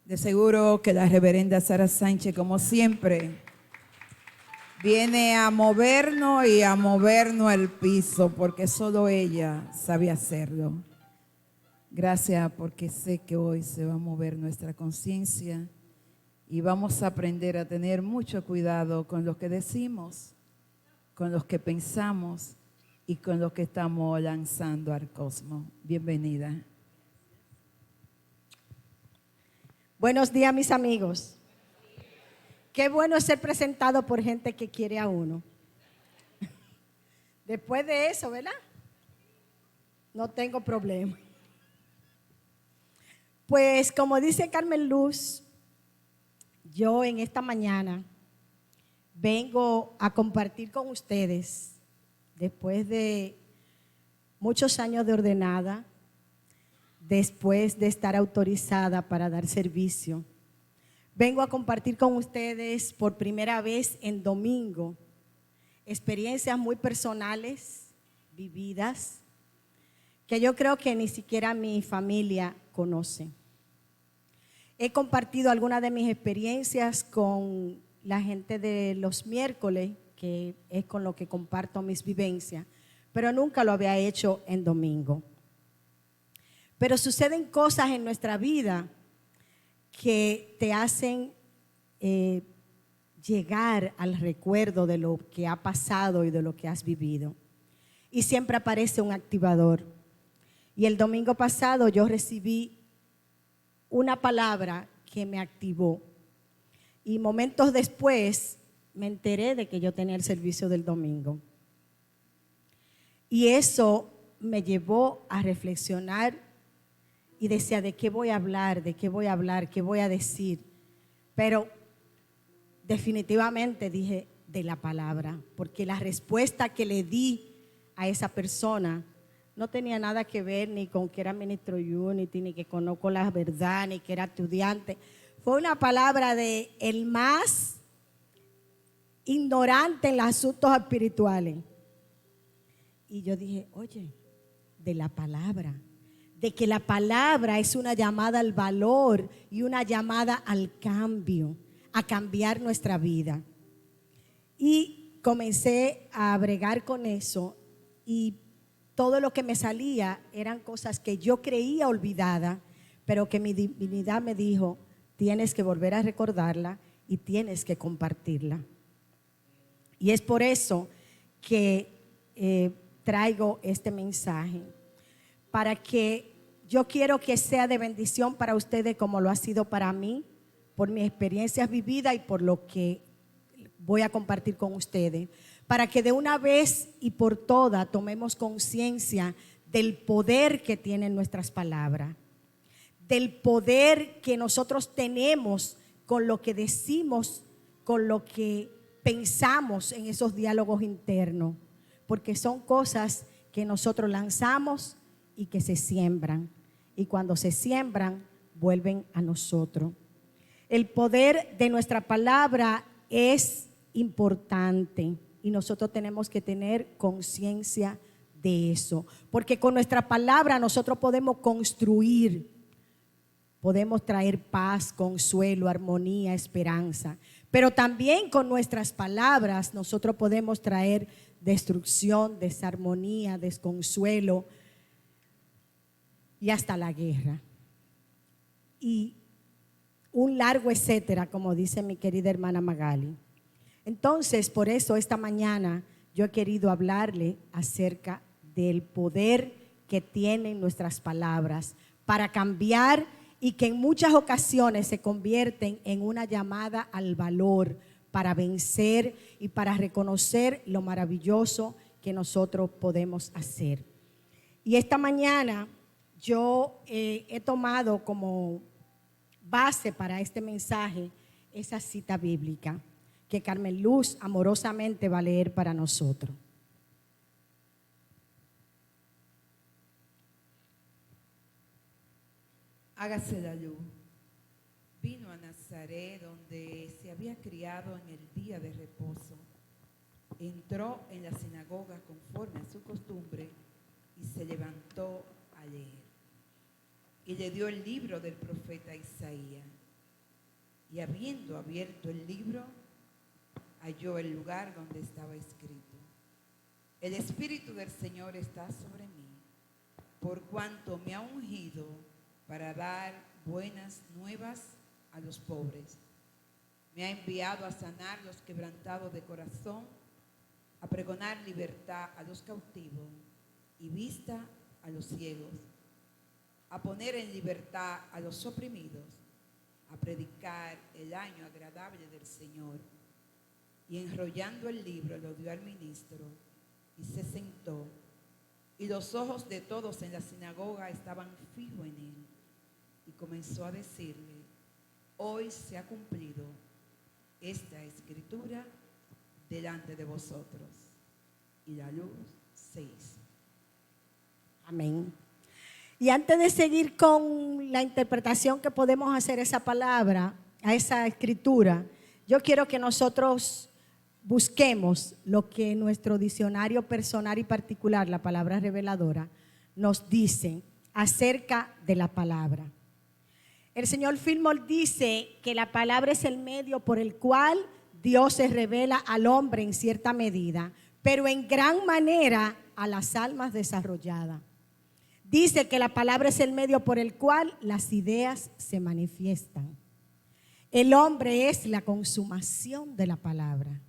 De seguro que la reverenda Sara Sánchez, como siempre, viene a movernos y a movernos el piso, porque solo ella sabe hacerlo. Gracias, porque sé que hoy se va a mover nuestra conciencia y vamos a aprender a tener mucho cuidado con lo que decimos, con lo que pensamos y con lo que estamos lanzando al cosmos. Bienvenida. Buenos días, mis amigos. Qué bueno es ser presentado por gente que quiere a uno. Después de eso, ¿verdad? No tengo problema. Pues como dice Carmen Luz, yo en esta mañana vengo a compartir con ustedes, después de muchos años de ordenada, después de estar autorizada para dar servicio, vengo a compartir con ustedes por primera vez en domingo experiencias muy personales, vividas, que yo creo que ni siquiera mi familia conoce. He compartido algunas de mis experiencias con la gente de los miércoles, que es con lo que comparto mis vivencias, pero nunca lo había hecho en domingo. Pero suceden cosas en nuestra vida que te hacen llegar al recuerdo de lo que ha pasado y de lo que has vivido. Y siempre aparece un activador. Y el domingo pasado yo recibí una palabra que me activó. Y momentos después me enteré de que yo tenía el servicio del domingo. Y eso me llevó a reflexionar y decía, ¿de qué voy a hablar? ¿De qué voy a hablar? ¿Qué voy a decir? Pero definitivamente dije de la palabra, porque la respuesta que le di a esa persona no tenía nada que ver ni con que era ministro Unity, ni que conozco la verdad, ni que era estudiante. Fue una palabra de el más ignorante en los asuntos espirituales. Y yo dije, oye, de la palabra, de que la palabra es una llamada al valor y una llamada al cambio, a cambiar nuestra vida. Y comencé a bregar con eso y todo lo que me salía eran cosas que yo creía olvidada, pero que mi divinidad me dijo, tienes que volver a recordarla y tienes que compartirla. Y es por eso que traigo este mensaje, para que yo quiero que sea de bendición para ustedes como lo ha sido para mí, por mis experiencias vividas y por lo que voy a compartir con ustedes, para que de una vez y por todas tomemos conciencia del poder que tienen nuestras palabras, del poder que nosotros tenemos con lo que decimos, con lo que pensamos en esos diálogos internos, porque son cosas que nosotros lanzamos y que se siembran, y cuando se siembran vuelven a nosotros. El poder de nuestra palabra es importante y nosotros tenemos que tener conciencia de eso, porque con nuestra palabra nosotros podemos construir, podemos traer paz, consuelo, armonía, esperanza, pero también con nuestras palabras nosotros podemos traer destrucción, desarmonía, desconsuelo y hasta la guerra. Y un largo etcétera, como dice mi querida hermana Magali. Entonces, por eso esta mañana yo he querido hablarle acerca del poder que tienen nuestras palabras para cambiar y que en muchas ocasiones se convierten en una llamada al valor para vencer y para reconocer lo maravilloso que nosotros podemos hacer. Y esta mañana yo he tomado como base para este mensaje esa cita bíblica que Carmen Luz amorosamente va a leer para nosotros. Hágase la luz. Vino a Nazaret, donde se había criado en el día de reposo. Entró en la sinagoga conforme a su costumbre y se levantó a leer. Y le dio el libro del profeta Isaías. y habiendo abierto el libro, halló el lugar donde estaba escrito: el Espíritu del Señor está sobre mí, por cuanto me ha ungido para dar buenas nuevas a los pobres. Me ha enviado a sanar los quebrantados de corazón, a pregonar libertad a los cautivos y vista a los ciegos, a poner en libertad a los oprimidos, a predicar el año agradable del Señor. Y enrollando el libro lo dio al ministro y se sentó. Y los ojos de todos en la sinagoga estaban fijos en él. Y comenzó a decirle: hoy se ha cumplido esta escritura delante de vosotros. Y la luz se hizo. Amén. Y antes de seguir con la interpretación que podemos hacer a esa palabra, a esa escritura, yo quiero que nosotros busquemos lo que nuestro diccionario personal y particular, la palabra reveladora, nos dice acerca de la palabra. El señor Fillmore dice que la palabra es el medio por el cual Dios se revela al hombre en cierta medida, pero en gran manera a las almas desarrolladas. Dice que la palabra es el medio por el cual las ideas se manifiestan. El hombre es la consumación de la palabra.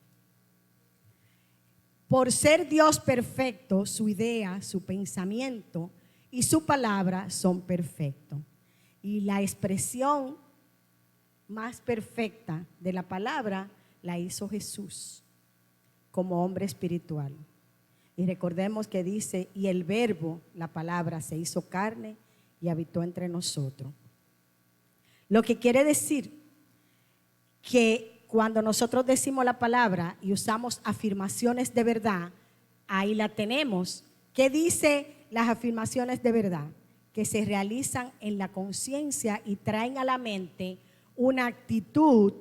Por ser Dios perfecto, su idea, su pensamiento y su palabra son perfectos. Y la expresión más perfecta de la palabra la hizo Jesús como hombre espiritual. Y recordemos que dice: y el verbo, la palabra, se hizo carne y habitó entre nosotros. Lo que quiere decir que cuando nosotros decimos la palabra y usamos afirmaciones de verdad, ahí la tenemos. ¿Qué dice las afirmaciones de verdad? Que se realizan en la conciencia y traen a la mente una actitud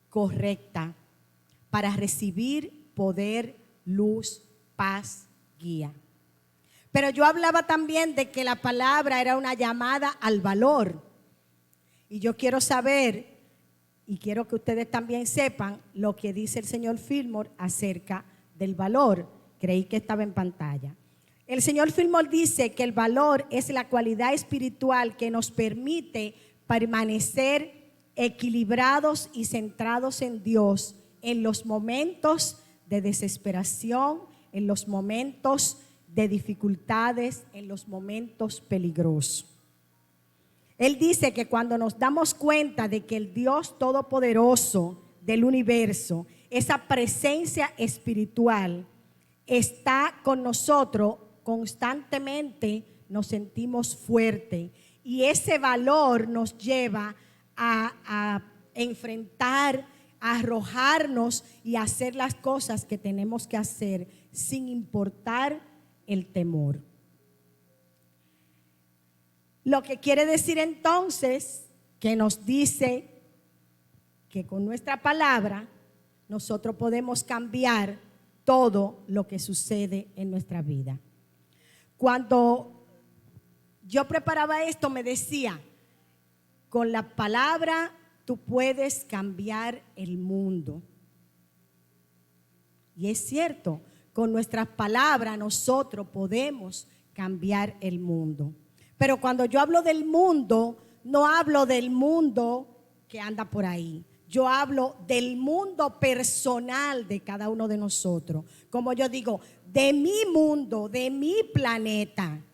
correcta para recibir poder, luz, paz, guía. Pero yo hablaba también de que la palabra era una llamada al valor. Y yo quiero saber, y quiero que ustedes también sepan lo que dice el señor Fillmore acerca del valor. Creí que estaba en pantalla. El señor Fillmore dice que el valor es la cualidad espiritual que nos permite permanecer equilibrados y centrados en Dios en los momentos de desesperación, en los momentos de dificultades, en los momentos peligrosos. Él dice que cuando nos damos cuenta de que el Dios Todopoderoso del universo, esa presencia espiritual, está con nosotros, constantemente nos sentimos fuertes. Y ese valor nos lleva a enfrentar, a arrojarnos y a hacer las cosas que tenemos que hacer sin importar el temor. Lo que quiere decir entonces que nos dice que con nuestra palabra nosotros podemos cambiar todo lo que sucede en nuestra vida. Cuando yo preparaba esto me decía: con la palabra tú puedes cambiar el mundo. Y es cierto, con nuestras palabras nosotros podemos cambiar el mundo. Pero cuando yo hablo del mundo, no hablo del mundo que anda por ahí. Yo hablo del mundo personal de cada uno de nosotros. Como yo digo, de mi mundo, de mi planeta.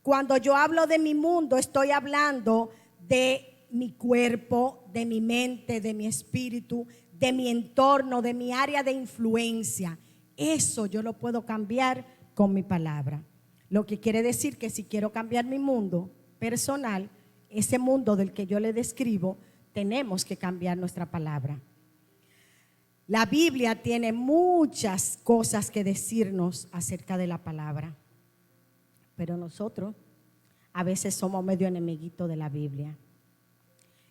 Cuando yo hablo de mi mundo, estoy hablando de mi cuerpo, de mi mente, de mi espíritu, de mi entorno, de mi área de influencia. Eso yo lo puedo cambiar con mi palabra. Lo que quiere decir que si quiero cambiar mi mundo personal, ese mundo del que yo le describo, tenemos que cambiar nuestra palabra. La Biblia tiene muchas cosas que decirnos acerca de la palabra, pero nosotros a veces somos medio enemiguitos de la Biblia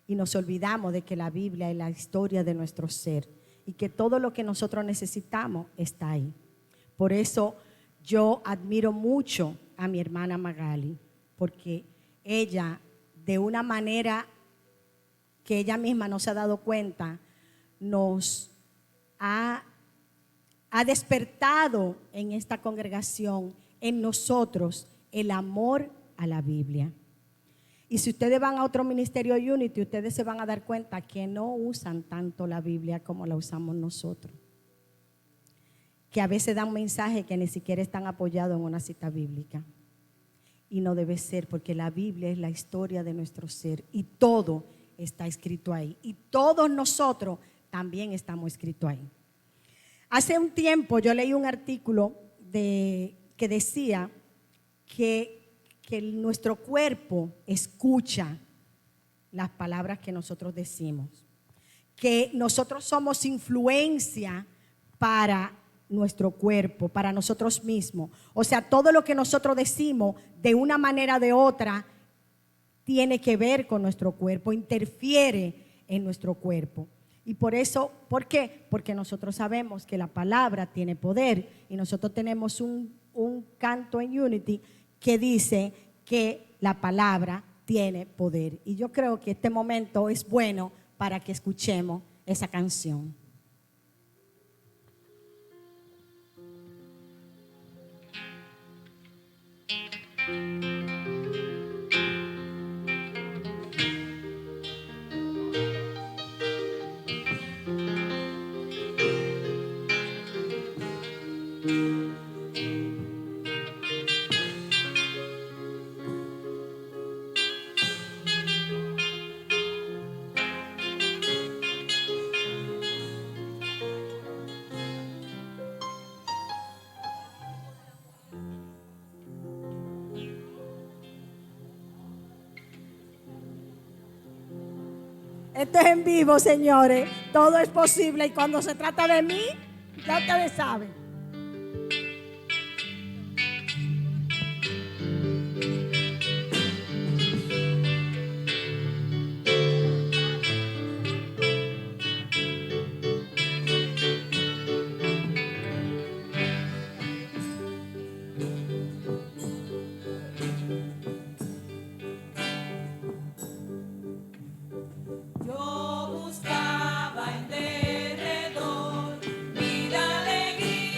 y nos olvidamos de que la Biblia es la historia de nuestro ser y que todo lo que nosotros necesitamos está ahí. Por eso yo admiro mucho a mi hermana Magali, porque ella de una manera que ella misma no se ha dado cuenta, nos ha despertado en esta congregación, en nosotros, el amor a la Biblia. Y si ustedes van a otro ministerio Unity, ustedes se van a dar cuenta que no usan tanto la Biblia como la usamos nosotros. Que a veces dan mensajes que ni siquiera están apoyados en una cita bíblica. Y no debe ser, porque la Biblia es la historia de nuestro ser y todo está escrito ahí. Y todos nosotros también estamos escritos ahí. Hace un tiempo yo leí un artículo que decía que nuestro cuerpo escucha las palabras que nosotros decimos, que nosotros somos influencia para nuestro cuerpo, para nosotros mismos. O sea, todo lo que nosotros decimos de una manera o de otra tiene que ver con nuestro cuerpo, interfiere en nuestro cuerpo. Y por eso, ¿por qué? Porque nosotros sabemos que la palabra tiene poder y nosotros tenemos un canto en Unity que dice que la palabra tiene poder. Y yo creo que este momento es bueno para que escuchemos esa canción. Esto es en vivo, señores. Todo es posible y cuando se trata de mí, ya ustedes saben. Yo buscaba en derredor vida, alegría.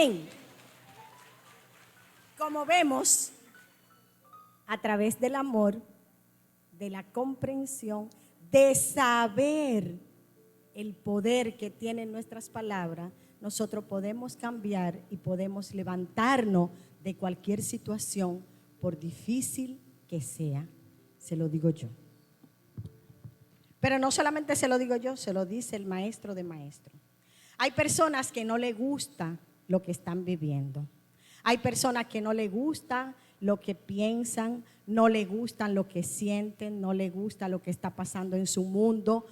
Amén. Como vemos, a través del amor, de la comprensión, de saber el poder que tienen nuestras palabras, nosotros podemos cambiar y podemos levantarnos de cualquier situación, por difícil que sea. Se lo digo yo. Pero no solamente se lo digo yo, se lo dice el maestro de maestros. Hay personas que no les gusta lo que están viviendo. Hay personas que no les gusta lo que piensan, no les gusta lo que sienten, no les gusta lo que está pasando en su mundo.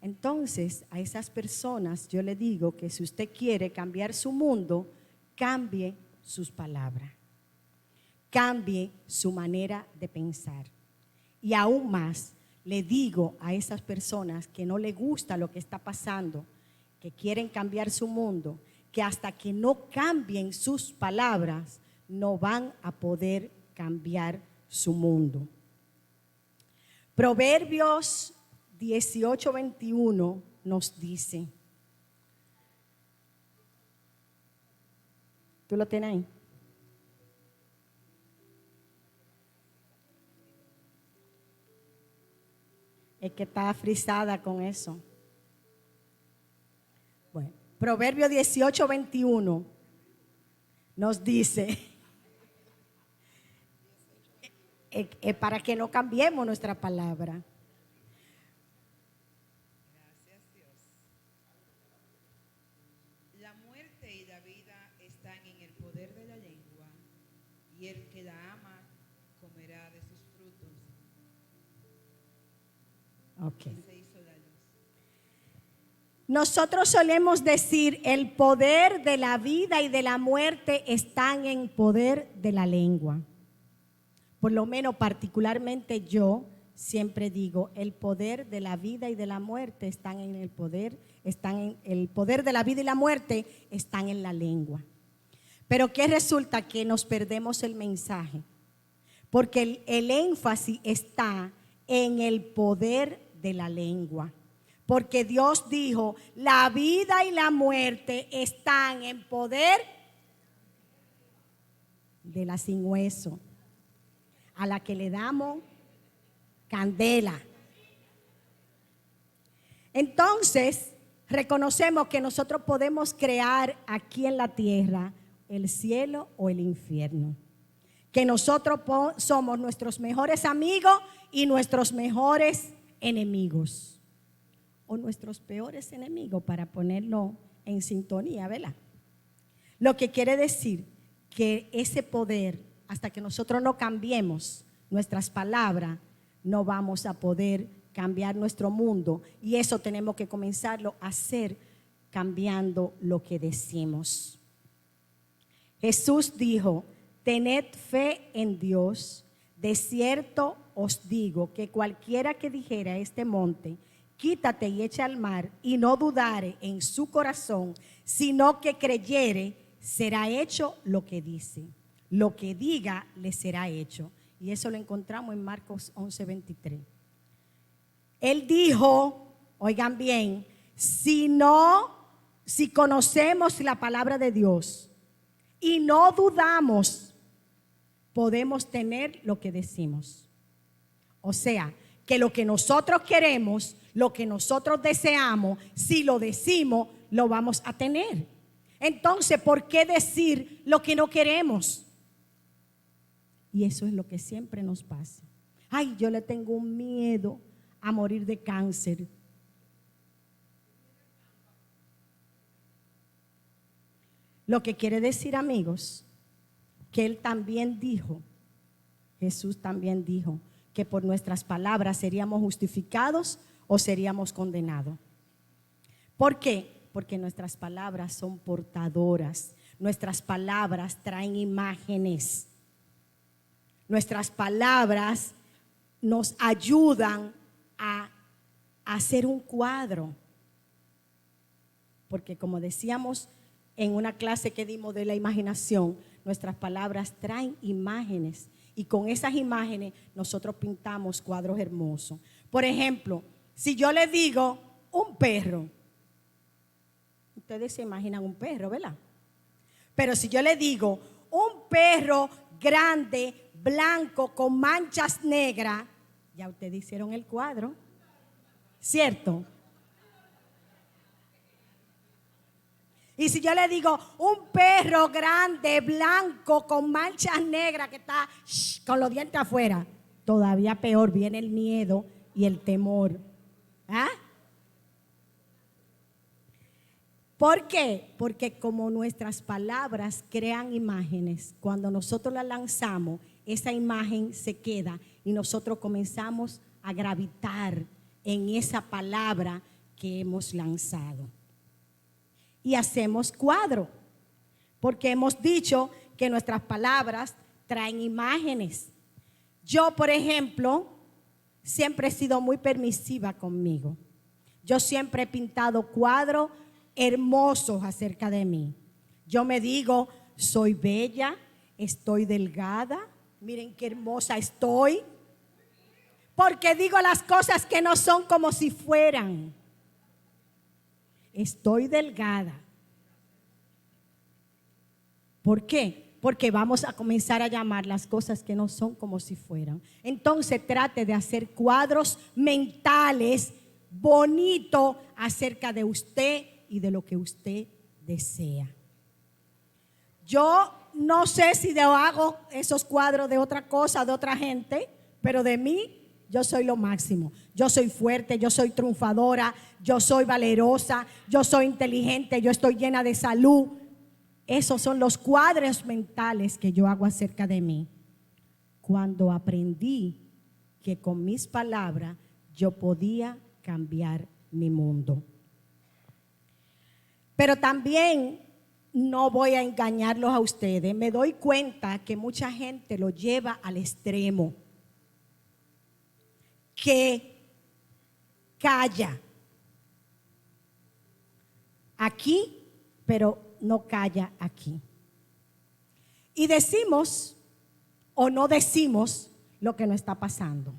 Entonces, a esas personas yo le digo que si usted quiere cambiar su mundo, cambie sus palabras, cambie su manera de pensar. Y aún más, le digo a esas personas que no les gusta lo que está pasando, que quieren cambiar su mundo, que hasta que no cambien sus palabras, no van a poder cambiar su mundo. Proverbios 18:21 nos dice, ¿tú lo tienes ahí? Es que está frisada con eso. Bueno, Proverbio 18:21 nos dice, para que no cambiemos nuestra palabra. Gracias, Dios. La muerte y la vida están en el poder de la lengua, y el que la ama comerá de sus frutos. Okay. Se hizo la luz. Nosotros solemos decir, el poder de la vida y de la muerte están en poder de la lengua. Por lo menos particularmente yo siempre digo, el poder de la vida y de la muerte están en el poder de la vida y la muerte están en la lengua. Pero ¿qué resulta? Que nos perdemos el mensaje, porque el énfasis está en el poder de la lengua. Porque Dios dijo, la vida y la muerte están en poder de la sin hueso, a la que le damos candela. Entonces, reconocemos que nosotros podemos crear aquí en la tierra el cielo o el infierno. Que nosotros somos nuestros mejores amigos y nuestros mejores enemigos. O nuestros peores enemigos, para ponerlo en sintonía, ¿verdad? Lo que quiere decir que ese poder, hasta que nosotros no cambiemos nuestras palabras, no vamos a poder cambiar nuestro mundo. Y eso tenemos que comenzarlo a hacer cambiando lo que decimos. Jesús dijo, tened fe en Dios. De cierto os digo que cualquiera que dijera a este monte, quítate y echa al mar, y no dudare en su corazón, sino que creyere, será hecho lo que dice. Lo que diga le será hecho. Y eso lo encontramos en Marcos 11:23. Él dijo, oigan bien, si conocemos la palabra de Dios y no dudamos, podemos tener lo que decimos. O sea, que lo que nosotros queremos, lo que nosotros deseamos, si lo decimos, lo vamos a tener. Entonces, ¿por qué decir lo que no queremos? Y eso es lo que siempre nos pasa. Ay, yo le tengo un miedo a morir de cáncer. Lo que quiere decir, amigos, que Él también dijo, Jesús también dijo, que por nuestras palabras seríamos justificados o seríamos condenados. ¿Por qué? Porque nuestras palabras son portadoras. Nuestras palabras traen imágenes. Nuestras palabras nos ayudan a hacer un cuadro. Porque como decíamos en una clase que dimos de la imaginación, nuestras palabras traen imágenes. Y con esas imágenes nosotros pintamos cuadros hermosos. Por ejemplo, si yo le digo un perro, ustedes se imaginan un perro, ¿verdad? Pero si yo le digo, un perro grande, blanco, con manchas negras, ya ustedes hicieron el cuadro, ¿cierto? Y si yo le digo, un perro grande, blanco, con manchas negras, que está con los dientes afuera, todavía peor, viene el miedo y el temor. ¿Ah? ¿Por qué? Porque como nuestras palabras crean imágenes, cuando nosotros las lanzamos, esa imagen se queda y nosotros comenzamos a gravitar en esa palabra que hemos lanzado. Y hacemos cuadro, porque hemos dicho que nuestras palabras traen imágenes. Yo, por ejemplo, siempre he sido muy permisiva conmigo. Yo siempre he pintado cuadros hermosos acerca de mí. Yo me digo, soy bella, estoy delgada, miren qué hermosa estoy, porque digo las cosas que no son como si fueran. Estoy delgada. ¿Por qué? Porque vamos a comenzar a llamar las cosas que no son como si fueran. Entonces trate de hacer cuadros mentales bonitos acerca de usted y de lo que usted desea. Yo no sé si hago esos cuadros de otra cosa, de otra gente, pero de mí yo soy lo máximo. Yo soy fuerte, yo soy triunfadora, yo soy valerosa, yo soy inteligente, yo estoy llena de salud. Esos son los cuadros mentales que yo hago acerca de mí. Cuando aprendí que con mis palabras yo podía cambiar mi mundo. Pero también no voy a engañarlos a ustedes. Me doy cuenta que mucha gente lo lleva al extremo. Que calla aquí, pero no calla aquí. Y decimos o no decimos lo que nos está pasando.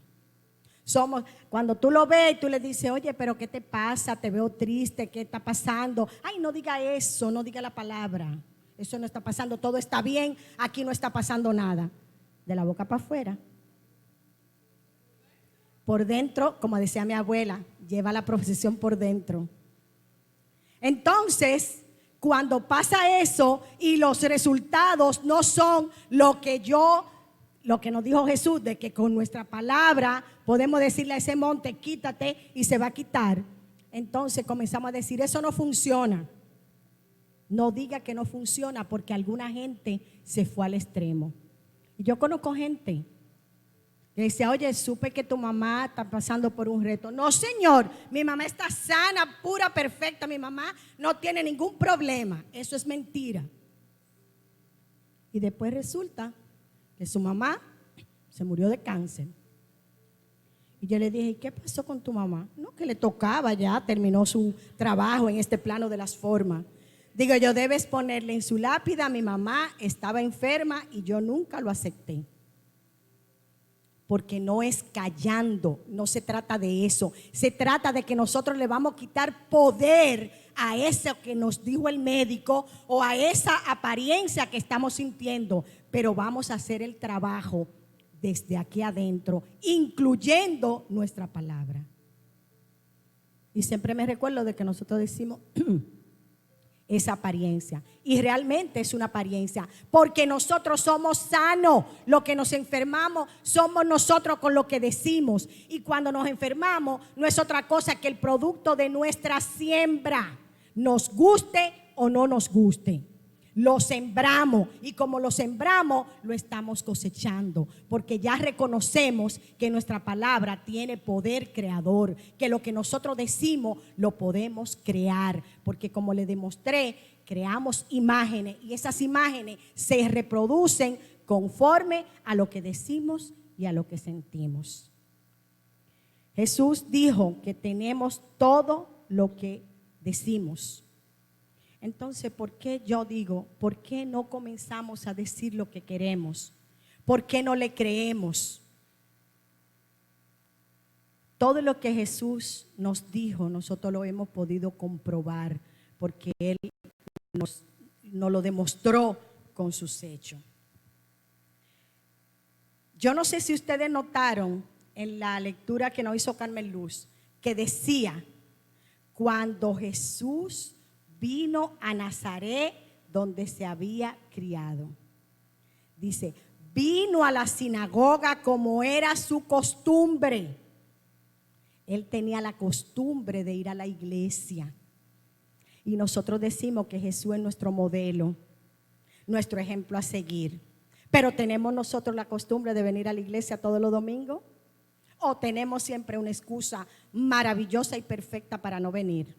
Cuando tú lo ves y tú le dices, oye, pero ¿qué te pasa? Te veo triste, ¿qué está pasando? Ay, no diga eso, no diga la palabra. Eso no está pasando, todo está bien, aquí no está pasando nada. De la boca para afuera. Por dentro, como decía mi abuela, lleva la profesión por dentro. Entonces, cuando pasa eso y los resultados no son lo que nos dijo Jesús, de que con nuestra palabra podemos decirle a ese monte, quítate, y se va a quitar. Entonces comenzamos a decir, eso no funciona. No diga que no funciona, porque alguna gente se fue al extremo. Y yo conozco gente que decía, oye, supe que tu mamá está pasando por un reto. No, señor, mi mamá está sana, pura, perfecta. Mi mamá no tiene ningún problema. Eso es mentira. Y después resulta que su mamá se murió de cáncer. Y yo le dije, ¿qué pasó con tu mamá? No, que le tocaba ya, terminó su trabajo en este plano de las formas. Digo yo, debes ponerle en su lápida, mi mamá estaba enferma y yo nunca lo acepté. Porque no es callando, no se trata de eso. Se trata de que nosotros le vamos a quitar poder a eso que nos dijo el médico o a esa apariencia que estamos sintiendo. Pero vamos a hacer el trabajo desde aquí adentro, incluyendo nuestra palabra. Y siempre me recuerdo de que nosotros decimos esa apariencia, y realmente es una apariencia, porque nosotros somos sanos. Lo que nos enfermamos somos nosotros con lo que decimos, y cuando nos enfermamos no es otra cosa que el producto de nuestra siembra, nos guste o no nos guste. Lo sembramos, y como lo sembramos, lo estamos cosechando, porque ya reconocemos que nuestra palabra tiene poder creador, que lo que nosotros decimos lo podemos crear, porque como le demostré, creamos imágenes y esas imágenes se reproducen conforme a lo que decimos y a lo que sentimos. Jesús dijo que tenemos todo lo que decimos. Entonces, ¿por qué yo digo, por qué no comenzamos a decir lo que queremos? ¿Por qué no le creemos? Todo lo que Jesús nos dijo, nosotros lo hemos podido comprobar, porque Él nos lo demostró con sus hechos. Yo no sé si ustedes notaron en la lectura que nos hizo Carmen Luz, que decía, cuando Jesús vino a Nazaret, donde se había criado. Dice, vino a la sinagoga como era su costumbre. Él tenía la costumbre de ir a la iglesia. Y nosotros decimos que Jesús es nuestro modelo, nuestro ejemplo a seguir. Pero ¿tenemos nosotros la costumbre de venir a la iglesia todos los domingos? ¿O tenemos siempre una excusa maravillosa y perfecta para no venir?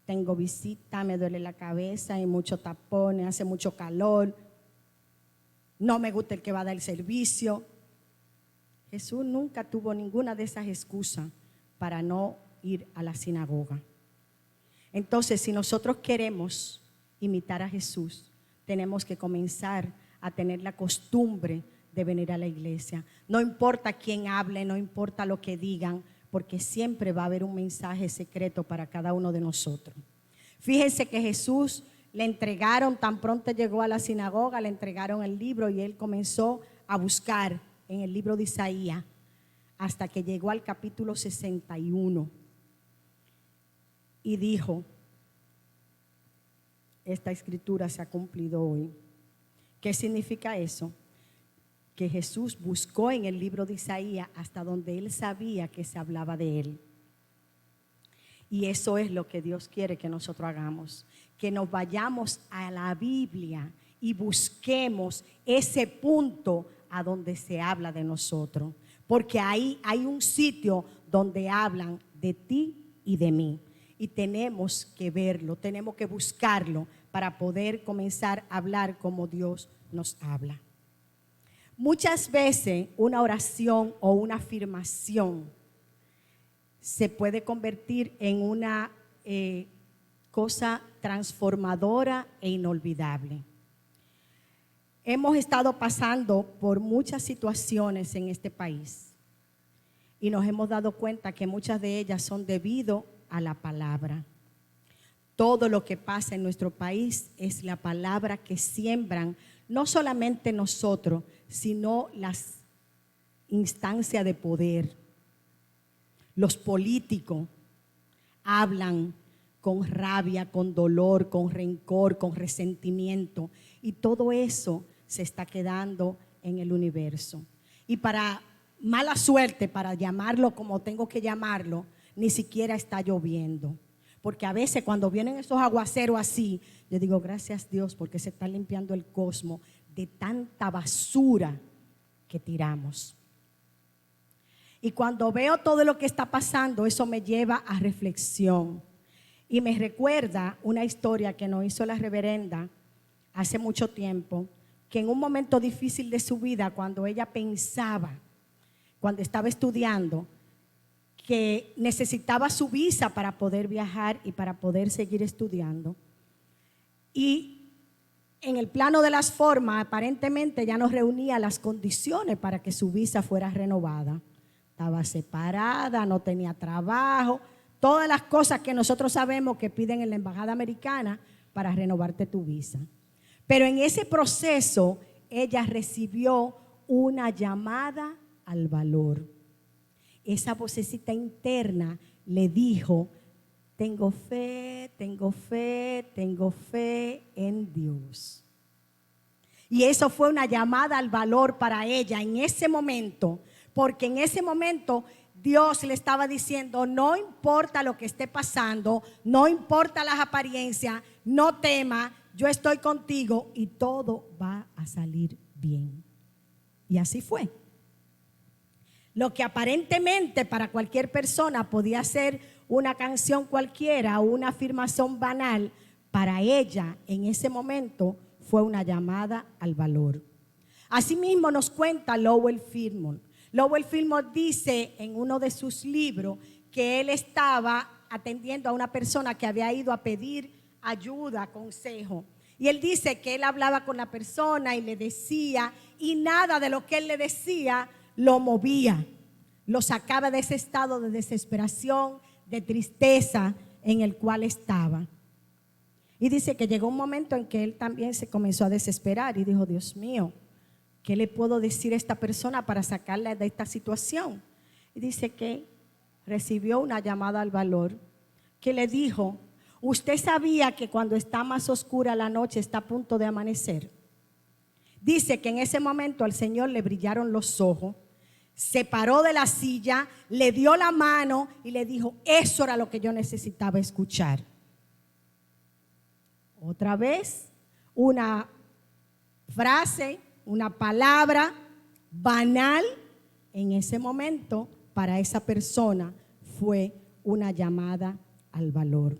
Tengo visita, me duele la cabeza, hay muchos tapones, hace mucho calor, no me gusta el que va a dar el servicio. Jesús nunca tuvo ninguna de esas excusas para no ir a la sinagoga. Entonces, si nosotros queremos imitar a Jesús, tenemos que comenzar a tener la costumbre de venir a la iglesia. No importa quién hable, no importa lo que digan, porque siempre va a haber un mensaje secreto para cada uno de nosotros. Fíjense que Jesús le entregaron, tan pronto llegó a la sinagoga, le entregaron el libro y él comenzó a buscar en el libro de Isaías hasta que llegó al capítulo 61 y dijo, esta escritura se ha cumplido hoy. ¿Qué significa eso? Que Jesús buscó en el libro de Isaías hasta donde él sabía que se hablaba de él. Y eso es lo que Dios quiere que nosotros hagamos, que nos vayamos a la Biblia y busquemos ese punto a donde se habla de nosotros, porque ahí hay un sitio donde hablan de ti y de mí, y tenemos que verlo, tenemos que buscarlo para poder comenzar a hablar como Dios nos habla. Muchas veces una oración o una afirmación se puede convertir en una cosa transformadora e inolvidable. Hemos estado pasando por muchas situaciones en este país y nos hemos dado cuenta que muchas de ellas son debido a la palabra. Todo lo que pasa en nuestro país es la palabra que siembran no solamente nosotros, sino las instancias de poder. Los políticos hablan con rabia, con dolor, con rencor, con resentimiento, y todo eso se está quedando en el universo. Y para mala suerte, para llamarlo como tengo que llamarlo, ni siquiera está lloviendo. Porque a veces cuando vienen esos aguaceros así, yo digo, gracias Dios, porque se está limpiando el cosmos de tanta basura que tiramos. Y cuando veo todo lo que está pasando, eso me lleva a reflexión. Y me recuerda una historia que nos hizo la reverenda hace mucho tiempo, que en un momento difícil de su vida, cuando ella pensaba, cuando estaba estudiando, que necesitaba su visa para poder viajar y para poder seguir estudiando. Y en el plano de las formas, aparentemente ya no reunía las condiciones para que su visa fuera renovada. Estaba separada, no tenía trabajo, todas las cosas que nosotros sabemos que piden en la embajada americana para renovarte tu visa. Pero en ese proceso, ella recibió una llamada al valor. Esa vocecita interna le dijo, tengo fe, tengo fe, tengo fe en Dios. Y eso fue una llamada al valor para ella en ese momento, porque en ese momento Dios le estaba diciendo, no importa lo que esté pasando, no importa las apariencias, no temas, yo estoy contigo y todo va a salir bien. Y así fue. Lo que aparentemente para cualquier persona podía ser una canción cualquiera o una afirmación banal, para ella en ese momento fue una llamada al valor. Asimismo nos cuenta Lowell Fillmore. Lowell Fillmore dice en uno de sus libros que él estaba atendiendo a una persona que había ido a pedir ayuda, consejo. Y él dice que él hablaba con la persona y le decía, y nada de lo que él le decía lo movía, lo sacaba de ese estado de desesperación, de tristeza en el cual estaba. Y dice que llegó un momento en que él también se comenzó a desesperar y dijo, Dios mío, ¿qué le puedo decir a esta persona para sacarla de esta situación? Y dice que recibió una llamada al valor que le dijo, ¿usted sabía que cuando está más oscura la noche está a punto de amanecer? Dice que en ese momento al Señor le brillaron los ojos, se paró de la silla, le dio la mano y le dijo, eso era lo que yo necesitaba escuchar. Otra vez, una frase, una palabra banal, en ese momento para esa persona fue una llamada al valor.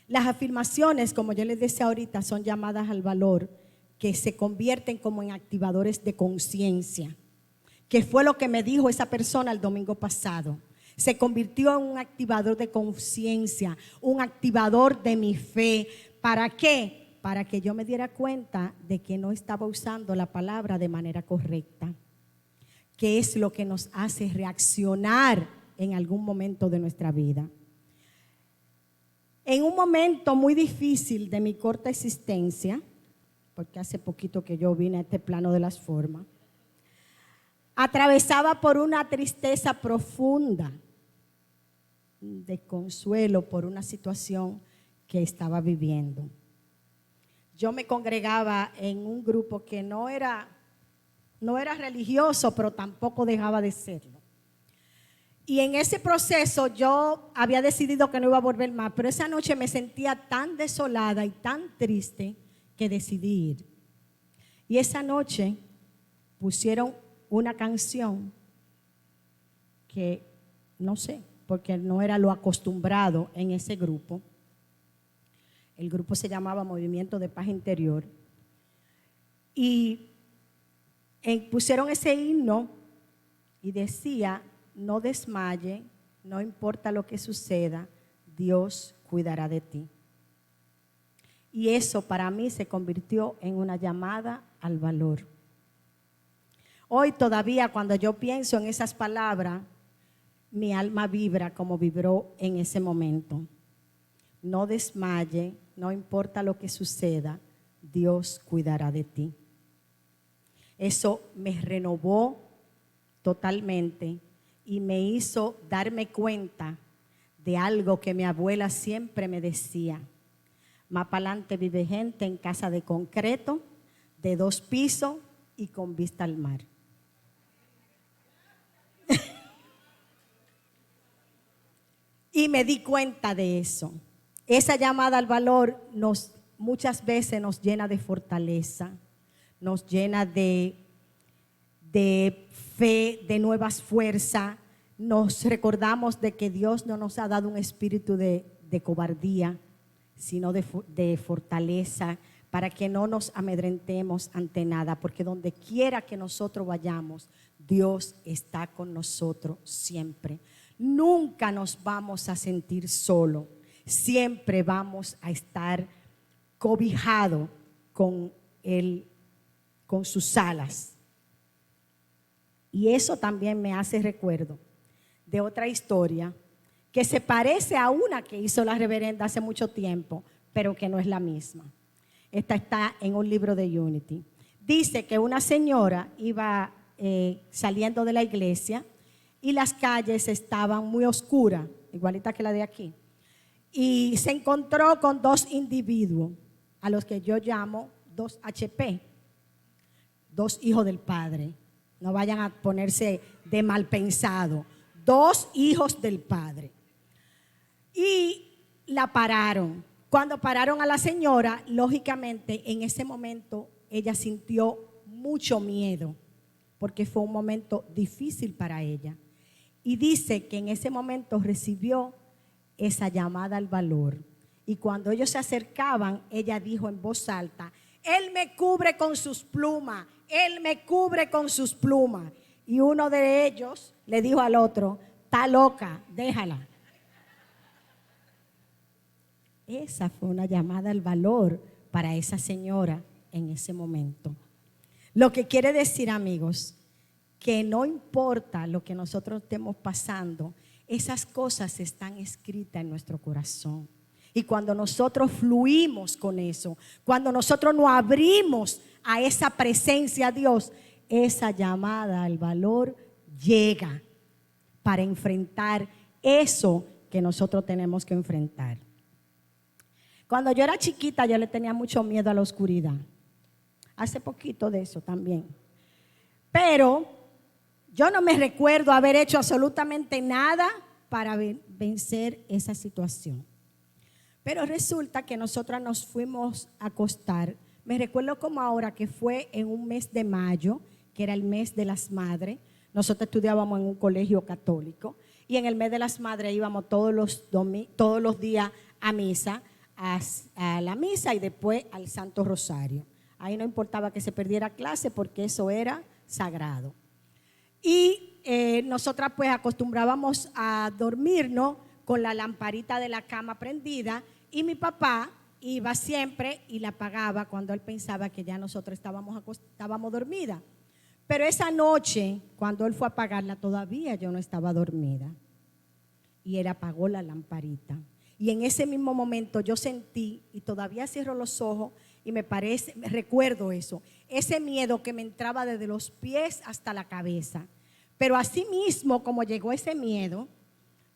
Las afirmaciones, como yo les decía ahorita, son llamadas al valor que se convierten como en activadores de conciencia, que fue lo que me dijo esa persona el domingo pasado. Se convirtió en un activador de conciencia, un activador de mi fe. ¿Para qué? Para que yo me diera cuenta de que no estaba usando la palabra de manera correcta, que es lo que nos hace reaccionar en algún momento de nuestra vida. En un momento muy difícil de mi corta existencia, porque hace poquito que yo vine a este plano de las formas, atravesaba por una tristeza profunda, desconsuelo por una situación que estaba viviendo. Yo me congregaba en un grupo que no era religioso, pero tampoco dejaba de serlo. Y en ese proceso yo había decidido que no iba a volver más, pero esa noche me sentía tan desolada y tan triste que decidí ir. Y esa noche pusieron una canción que no sé, porque no era lo acostumbrado en ese grupo. El grupo se llamaba Movimiento de Paz Interior. Y pusieron ese himno y decía, no desmaye, no importa lo que suceda, Dios cuidará de ti. Y eso para mí se convirtió en una llamada al valor. Hoy todavía cuando yo pienso en esas palabras, mi alma vibra como vibró en ese momento. No desmaye, no importa lo que suceda, Dios cuidará de ti. Eso me renovó totalmente y me hizo darme cuenta de algo que mi abuela siempre me decía. Más para adelante vive gente en casa de concreto, de 2 pisos y con vista al mar. Y me di cuenta de eso. Esa llamada al valor muchas veces nos llena de fortaleza, nos llena de fe, de nuevas fuerzas. Nos recordamos de que Dios no nos ha dado un espíritu de cobardía, sino de fortaleza, para que no nos amedrentemos ante nada, porque donde quiera que nosotros vayamos, Dios está con nosotros siempre. Nunca nos vamos a sentir solos, siempre vamos a estar cobijados con sus alas. Y eso también me hace recuerdo de otra historia que se parece a una que hizo la reverenda hace mucho tiempo, pero que no es la misma. Esta está en un libro de Unity. Dice que una señora iba saliendo de la iglesia y las calles estaban muy oscuras, igualita que la de aquí. Y se encontró con 2 individuos, a los que yo llamo 2 HP, 2 hijos del Padre. No vayan a ponerse de mal pensado. 2 hijos del Padre. Y la pararon. Cuando pararon a la señora, lógicamente en ese momento ella sintió mucho miedo, porque fue un momento difícil para ella. Y dice que en ese momento recibió esa llamada al valor. Y cuando ellos se acercaban, ella dijo en voz alta, Él me cubre con sus plumas, Él me cubre con sus plumas. Y uno de ellos le dijo al otro, está loca, déjala. Esa fue una llamada al valor para esa señora en ese momento. Lo que quiere decir, amigos, que no importa lo que nosotros estemos pasando, esas cosas están escritas en nuestro corazón. Y cuando nosotros fluimos con eso, cuando nosotros nos abrimos a esa presencia de Dios, esa llamada al valor llega para enfrentar eso que nosotros tenemos que enfrentar. Cuando yo era chiquita, yo le tenía mucho miedo a la oscuridad. Hace poquito de eso también. Pero yo no me recuerdo haber hecho absolutamente nada para vencer esa situación. Pero resulta que nosotras nos fuimos a acostar. Me recuerdo como ahora que fue en un mes de mayo, que era el mes de las madres. Nosotros estudiábamos en un colegio católico y en el mes de las madres íbamos todos los días a misa, a la misa y después al Santo Rosario. Ahí no importaba que se perdiera clase porque eso era sagrado. Y nosotras pues acostumbrábamos a dormirnos con la lamparita de la cama prendida y mi papá iba siempre y la apagaba cuando él pensaba que ya nosotros estábamos dormidas. Pero esa noche, cuando él fue a apagarla, todavía yo no estaba dormida. Y él apagó la lamparita. Y en ese mismo momento yo sentí, y todavía cierro los ojos, y recuerdo eso, ese miedo que me entraba desde los pies hasta la cabeza. Pero así mismo, como llegó ese miedo,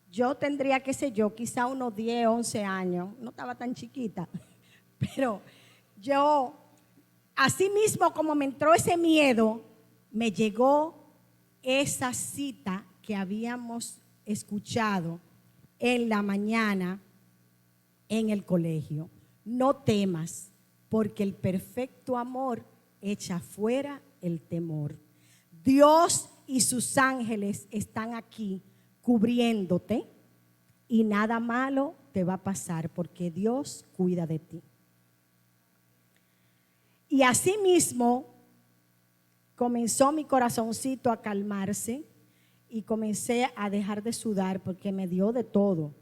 yo tendría, qué sé yo, quizá unos 10, 11 años, no estaba tan chiquita, pero yo, así mismo como me entró ese miedo, me llegó esa cita que habíamos escuchado en la mañana en el colegio. No temas, porque el perfecto amor echa fuera el temor. Dios y sus ángeles están aquí cubriéndote y nada malo te va a pasar porque Dios cuida de ti. Y así mismo comenzó mi corazoncito a calmarse y comencé a dejar de sudar porque me dio de todo.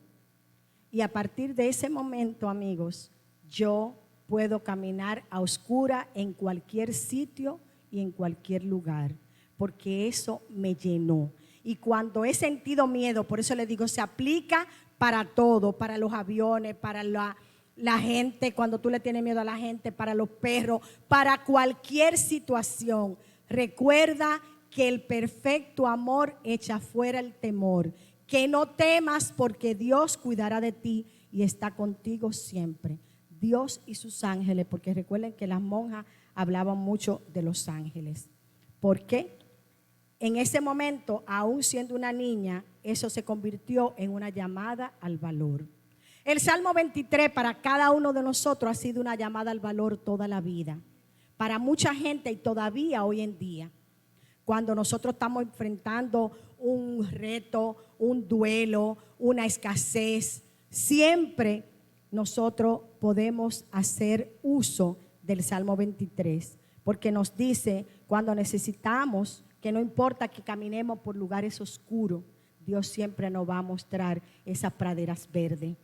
Y a partir de ese momento, amigos, yo puedo caminar a oscura en cualquier sitio y en cualquier lugar, porque eso me llenó. Y cuando he sentido miedo, por eso le digo, se aplica para todo, para los aviones, para la gente, cuando tú le tienes miedo a la gente, para los perros, para cualquier situación. Recuerda que el perfecto amor echa fuera el temor. Que no temas porque Dios cuidará de ti y está contigo siempre. Dios y sus ángeles, porque recuerden que las monjas hablaban mucho de los ángeles. ¿Por qué? En ese momento, aún siendo una niña, eso se convirtió en una llamada al valor. El Salmo 23 para cada uno de nosotros ha sido una llamada al valor toda la vida. Para mucha gente y todavía hoy en día, cuando nosotros estamos enfrentando un reto, un duelo, una escasez, siempre nosotros podemos hacer uso del Salmo 23, porque nos dice cuando necesitamos que no importa que caminemos por lugares oscuros, Dios siempre nos va a mostrar esas praderas verdes.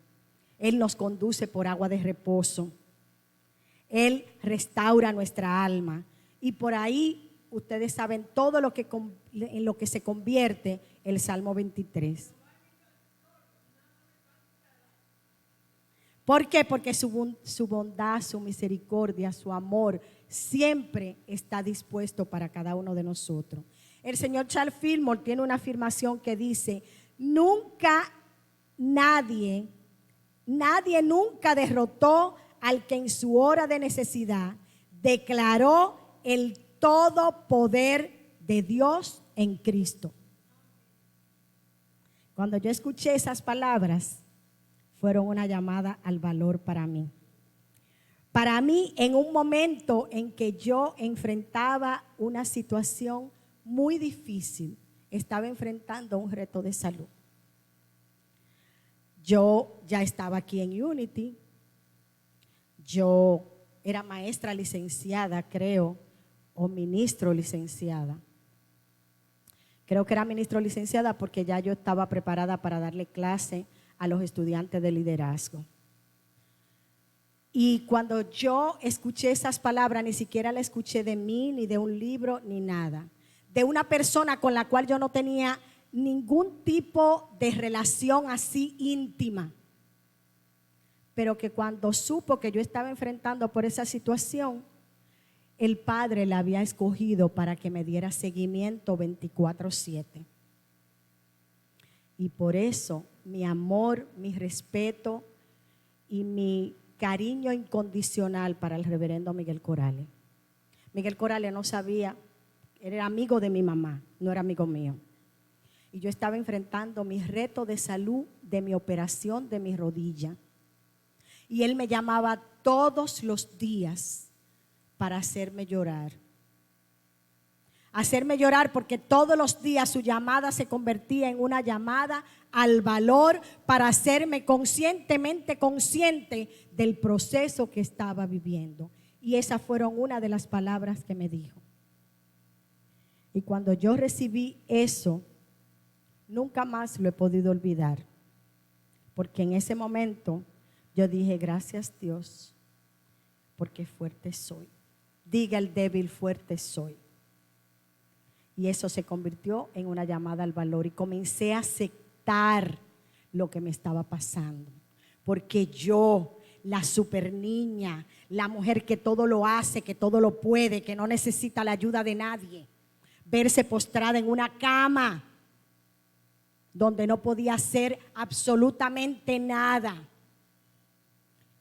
Él nos conduce por agua de reposo. Él restaura nuestra alma. Y por ahí ustedes saben todo lo que en lo que se convierte el Salmo 23. ¿Por qué? Porque su bondad, su misericordia, su amor siempre está dispuesto para cada uno de nosotros. El señor Charles Fillmore tiene una afirmación que dice: nadie nunca derrotó al que en su hora de necesidad declaró el todo poder de Dios en Cristo. Cuando yo escuché esas palabras, fueron una llamada al valor para mí. Para mí, en un momento en que yo enfrentaba una situación muy difícil, estaba enfrentando un reto de salud. Yo ya estaba aquí en Unity. Yo era maestra licenciada, creo, o ministro licenciada. Creo que era ministro licenciada porque ya yo estaba preparada para darle clase a los estudiantes de liderazgo. Y cuando yo escuché esas palabras, ni siquiera las escuché de mí, ni de un libro, ni nada. De una persona con la cual yo no tenía ningún tipo de relación así íntima. pero que cuando supo que yo estaba enfrentando por esa situación, el Padre la había escogido para que me diera seguimiento 24/7. Y por eso mi amor, mi respeto y mi cariño incondicional para el reverendo Miguel Corales. Miguel Corales no sabía, era amigo de mi mamá, no era amigo mío. Y yo estaba enfrentando mi reto de salud de mi operación de mi rodilla. Y él me llamaba todos los días para hacerme llorar. Hacerme llorar porque todos los días su llamada se convertía en una llamada al valor para hacerme conscientemente consciente del proceso que estaba viviendo. Y esas fueron una de las palabras que me dijo. Y cuando yo recibí eso, nunca más lo he podido olvidar. Porque en ese momento yo dije, gracias Dios, porque fuerte soy. Diga el débil, fuerte soy. Y eso se convirtió en una llamada al valor. Y comencé a aceptar lo que me estaba pasando. Porque yo, la super niña, la mujer que todo lo hace, que todo lo puede, que no necesita la ayuda de nadie, verse postrada en una cama donde no podía hacer absolutamente nada.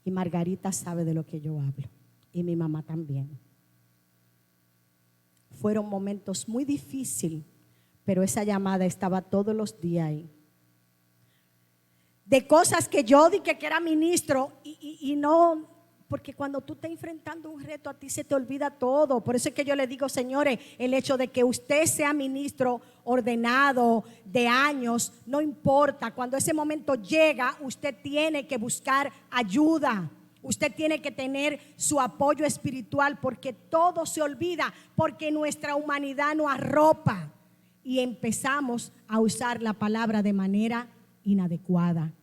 Y Margarita sabe de lo que yo hablo. Y mi mamá también. Fueron momentos muy difíciles, pero esa llamada estaba todos los días ahí. De cosas que yo dije que era ministro y no, porque cuando tú estás enfrentando un reto a ti se te olvida todo. Por eso es que yo le digo, señores, el hecho de que usted sea ministro ordenado de años, no importa. Cuando ese momento llega, usted tiene que buscar ayuda. Usted tiene que tener su apoyo espiritual porque todo se olvida, porque nuestra humanidad nos arropa y empezamos a usar la palabra de manera inadecuada.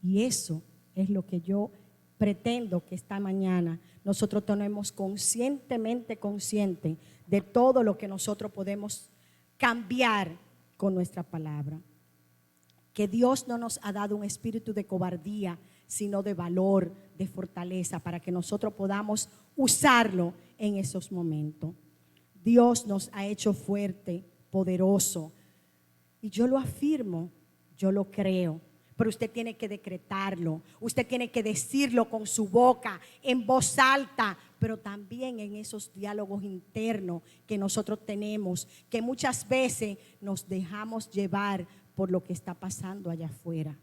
Y eso es lo que yo pretendo que esta mañana nosotros tenemos conscientemente consciente de todo lo que nosotros podemos cambiar con nuestra palabra. Que Dios no nos ha dado un espíritu de cobardía, sino de valor, de fortaleza, para que nosotros podamos usarlo en esos momentos. Dios nos ha hecho fuerte, poderoso, y yo lo afirmo, yo lo creo, pero usted tiene que decretarlo, usted tiene que decirlo con su boca, en voz alta, pero también en esos diálogos internos que nosotros tenemos, que muchas veces nos dejamos llevar por lo que está pasando allá afuera.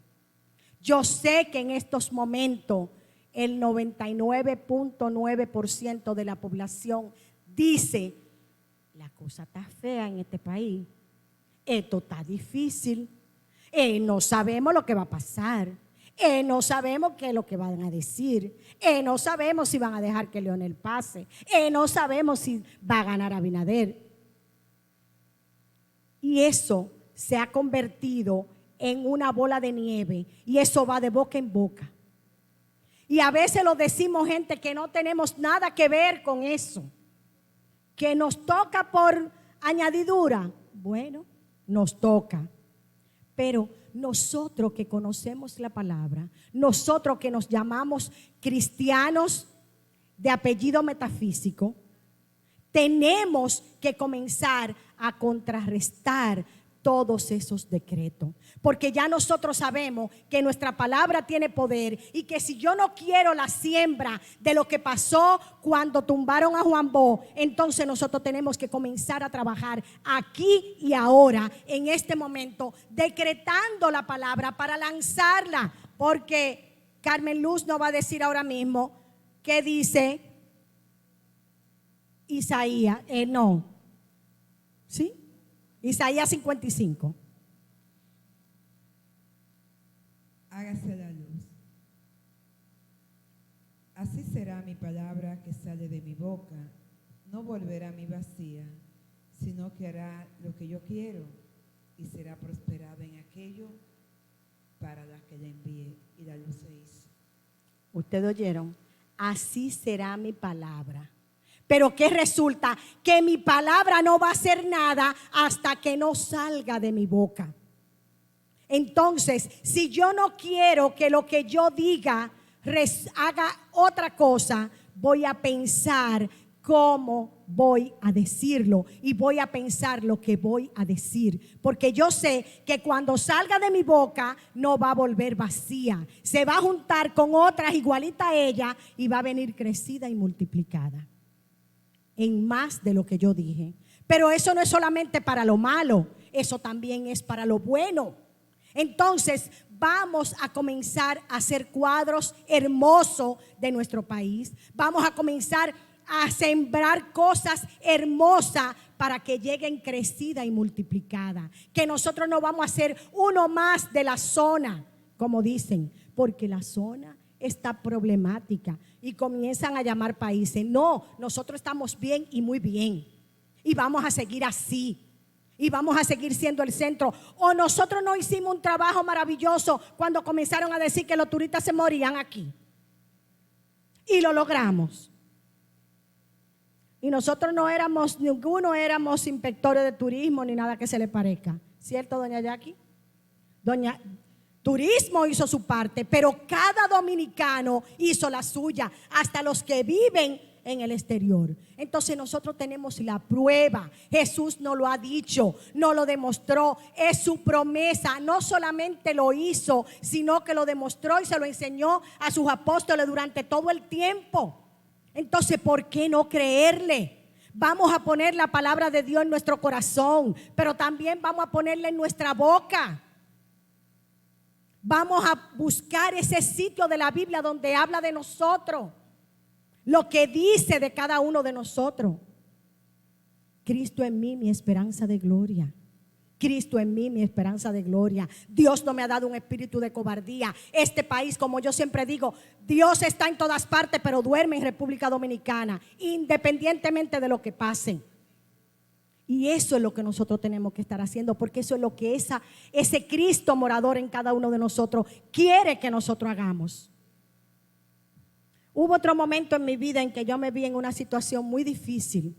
Yo sé que en estos momentos el 99.9% de la población dice, la cosa está fea en este país, esto está difícil, no sabemos lo que va a pasar, no sabemos qué es lo que van a decir, no sabemos si van a dejar que Leonel pase, no sabemos si va a ganar Abinader. Y eso se ha convertido en una bola de nieve y eso va de boca en boca. Y a veces lo decimos gente que no tenemos nada que ver con eso, que nos toca por añadidura. Bueno, nos toca. Pero nosotros que conocemos la palabra, nosotros que nos llamamos cristianos de apellido metafísico, tenemos que comenzar a contrarrestar todos esos decretos, porque ya nosotros sabemos que nuestra palabra tiene poder y que si yo no quiero la siembra de lo que pasó cuando tumbaron a Juan Bo, entonces nosotros tenemos que comenzar a trabajar aquí y ahora, en este momento, decretando la palabra para lanzarla, porque Carmen Luz nos va a decir ahora mismo qué dice Isaías, no, ¿sí? Isaías 55. Hágase la luz. Así será mi palabra que sale de mi boca. No volverá a mí vacía, sino que hará lo que yo quiero y será prosperada en aquello para la que la envíe. Y la luz se hizo. ¿Ustedes oyeron? Así será mi palabra. Pero ¿qué resulta? Que mi palabra no va a hacer nada hasta que no salga de mi boca. Entonces, si yo no quiero que lo que yo diga haga otra cosa, voy a pensar cómo voy a decirlo y voy a pensar lo que voy a decir, porque yo sé que cuando salga de mi boca no va a volver vacía, se va a juntar con otras igualitas a ella y va a venir crecida y multiplicada en más de lo que yo dije. Pero eso no es solamente para lo malo, eso también es para lo bueno. Entonces vamos a comenzar a hacer cuadros hermosos de nuestro país. Vamos a comenzar a sembrar cosas hermosas para que lleguen crecidas y multiplicadas. Que nosotros no vamos a ser uno más de la zona, como dicen, porque la zona está problemática y comienzan a llamar países. No, nosotros estamos bien y muy bien. Y vamos a seguir así. Y vamos a seguir siendo el centro. O nosotros no hicimos un trabajo maravilloso cuando comenzaron a decir que los turistas se morían aquí. Y lo logramos. Y nosotros no éramos, ninguno éramos inspectores de turismo ni nada que se le parezca. ¿Cierto, doña Jackie? Doña Turismo hizo su parte, pero cada dominicano hizo la suya, hasta los que viven en el exterior. Entonces nosotros tenemos la prueba. Jesús nos lo ha dicho, nos lo demostró, es su promesa. No solamente lo hizo, sino que lo demostró y se lo enseñó a sus apóstoles durante todo el tiempo. Entonces, ¿por qué no creerle? Vamos a poner la palabra de Dios en nuestro corazón, pero también vamos a ponerla en nuestra boca. Vamos a buscar ese sitio de la Biblia donde habla de nosotros, lo que dice de cada uno de nosotros. Cristo en mí, mi esperanza de gloria. Cristo en mí, mi esperanza de gloria. Dios no me ha dado un espíritu de cobardía. Este país, como yo siempre digo, Dios está en todas partes, pero duerme en República Dominicana, independientemente de lo que pase. Y eso es lo que nosotros tenemos que estar haciendo, porque eso es lo que ese Cristo morador en cada uno de nosotros quiere que nosotros hagamos. Hubo otro momento en mi vida en que yo me vi en una situación muy difícil.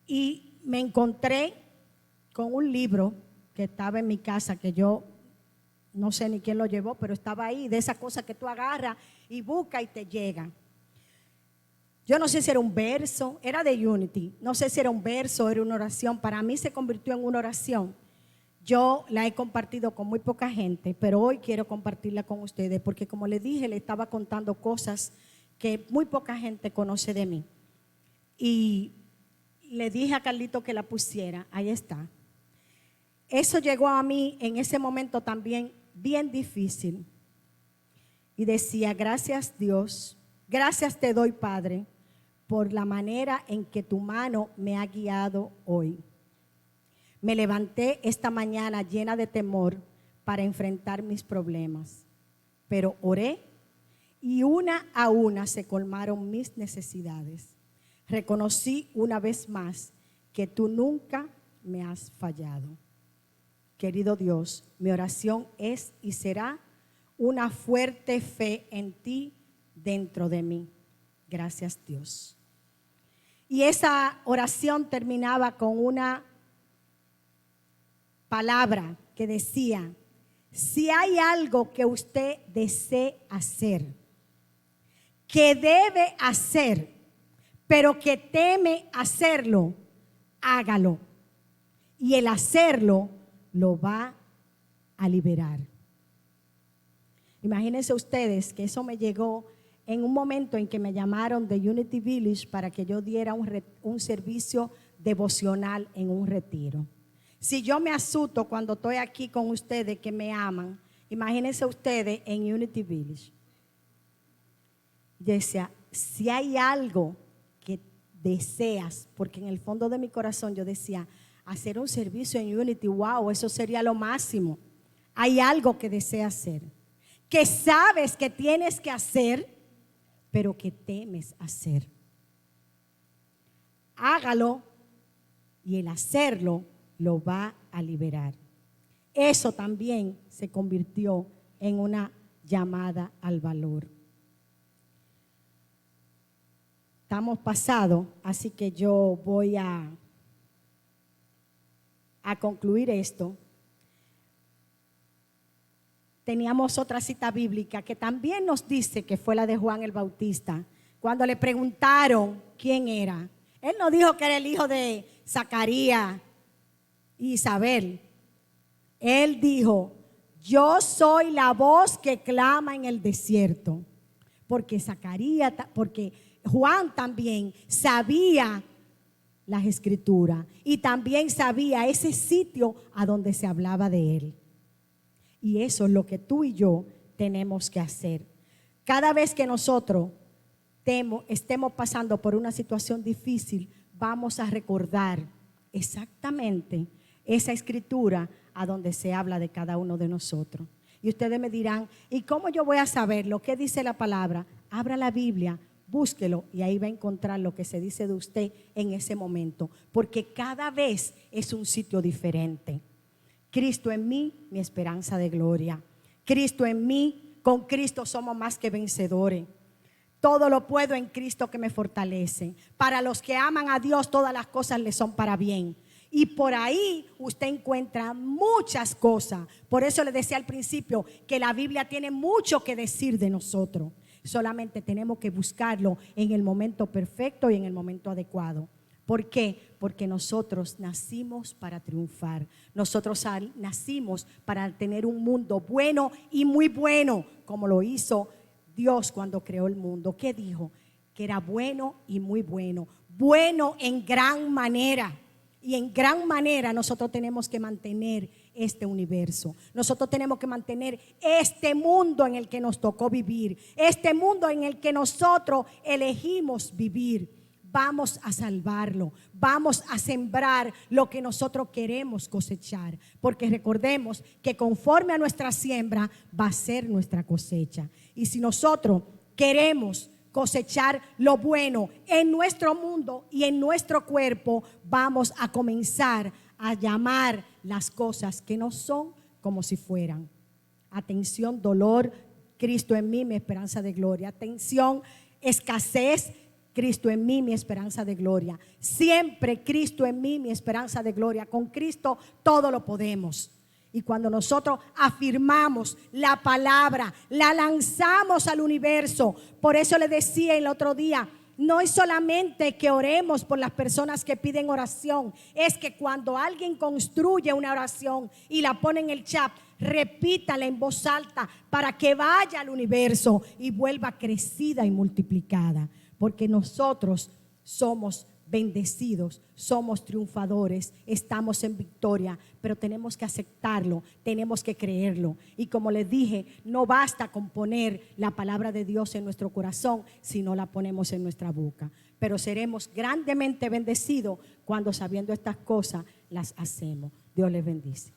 Y me encontré con un libro que estaba en mi casa, que yo no sé ni quién lo llevó, pero estaba ahí, de esas cosas que tú agarras y buscas y te llegan. Yo no sé si era un verso, era de Unity, no sé si era un verso, era una oración. Para mí se convirtió en una oración. Yo la he compartido con muy poca gente, pero hoy quiero compartirla con ustedes, porque como les dije, le estaba contando cosas que muy poca gente conoce de mí. Y le dije a Carlito que la pusiera, ahí está. Eso llegó a mí en ese momento también bien difícil. Y decía: gracias Dios, gracias te doy Padre, por la manera en que tu mano me ha guiado hoy. Me levanté esta mañana llena de temor para enfrentar mis problemas, pero oré y una a una se colmaron mis necesidades. Reconocí una vez más que tú nunca me has fallado. Querido Dios, mi oración es y será una fuerte fe en ti dentro de mí. Gracias Dios. Y esa oración terminaba con una palabra que decía: si hay algo que usted desee hacer, que debe hacer, pero que teme hacerlo, hágalo. Y el hacerlo lo va a liberar. Imagínense ustedes que eso me llegó en un momento en que me llamaron de Unity Village para que yo diera un servicio devocional en un retiro. Si yo me asusto cuando estoy aquí con ustedes que me aman, imagínense ustedes en Unity Village. Yo decía: si hay algo que deseas, porque en el fondo de mi corazón yo decía: hacer un servicio en Unity, wow, eso sería lo máximo. Hay algo que deseas hacer, que sabes que tienes que hacer, pero que temes hacer. Hágalo y el hacerlo lo va a liberar. Eso también se convirtió en una llamada al valor. Estamos pasados, así que yo voy a a concluir esto, teníamos otra cita bíblica que también nos dice que fue la de Juan el Bautista. Cuando le preguntaron quién era, él no dijo que era el hijo de Zacarías y Isabel. Él dijo: yo soy la voz que clama en el desierto. Porque porque Juan también sabía las escrituras y también sabía ese sitio a donde se hablaba de él. Y eso es lo que tú y yo tenemos que hacer. Cada vez que nosotros estemos pasando por una situación difícil, vamos a recordar exactamente esa escritura a donde se habla de cada uno de nosotros. Y ustedes me dirán: ¿y cómo yo voy a saber lo que dice la palabra? Abra la Biblia, búsquelo y ahí va a encontrar lo que se dice de usted en ese momento, porque cada vez es un sitio diferente. Cristo en mí, mi esperanza de gloria. Cristo en mí, con Cristo somos más que vencedores. Todo lo puedo en Cristo que me fortalece. Para los que aman a Dios, todas las cosas les son para bien. Y por ahí usted encuentra muchas cosas. Por eso le decía al principio que la Biblia tiene mucho que decir de nosotros. Solamente tenemos que buscarlo en el momento perfecto y en el momento adecuado. ¿Por qué? Porque nosotros nacimos para triunfar. Nosotros nacimos para tener un mundo bueno y muy bueno, como lo hizo Dios cuando creó el mundo. ¿Qué dijo? Que era bueno y muy bueno. Bueno en gran manera. Y en gran manera nosotros tenemos que mantener este universo. Nosotros tenemos que mantener este mundo en el que nos tocó vivir. Este mundo en el que nosotros elegimos vivir. Vamos a salvarlo. Vamos a sembrar lo que nosotros queremos cosechar. Porque recordemos que conforme a nuestra siembra va a ser nuestra cosecha. Y si nosotros queremos cosechar lo bueno en nuestro mundo y en nuestro cuerpo, vamos a comenzar a llamar las cosas que no son como si fueran. Atención, dolor, Cristo en mí, mi esperanza de gloria. Atención, escasez, Cristo en mí, mi esperanza de gloria. Siempre Cristo en mí, mi esperanza de gloria. Con Cristo todo lo podemos. Y cuando nosotros afirmamos la palabra, la lanzamos al universo. Por eso le decía el otro día, no es solamente que oremos por las personas que piden oración, es que cuando alguien construye una oración y la pone en el chat, repítala en voz alta para que vaya al universo y vuelva crecida y multiplicada. Porque nosotros somos bendecidos, somos triunfadores, estamos en victoria, pero tenemos que aceptarlo, tenemos que creerlo. Y como les dije, no basta con poner la palabra de Dios en nuestro corazón si no la ponemos en nuestra boca. Pero seremos grandemente bendecidos cuando, sabiendo estas cosas, las hacemos. Dios les bendice.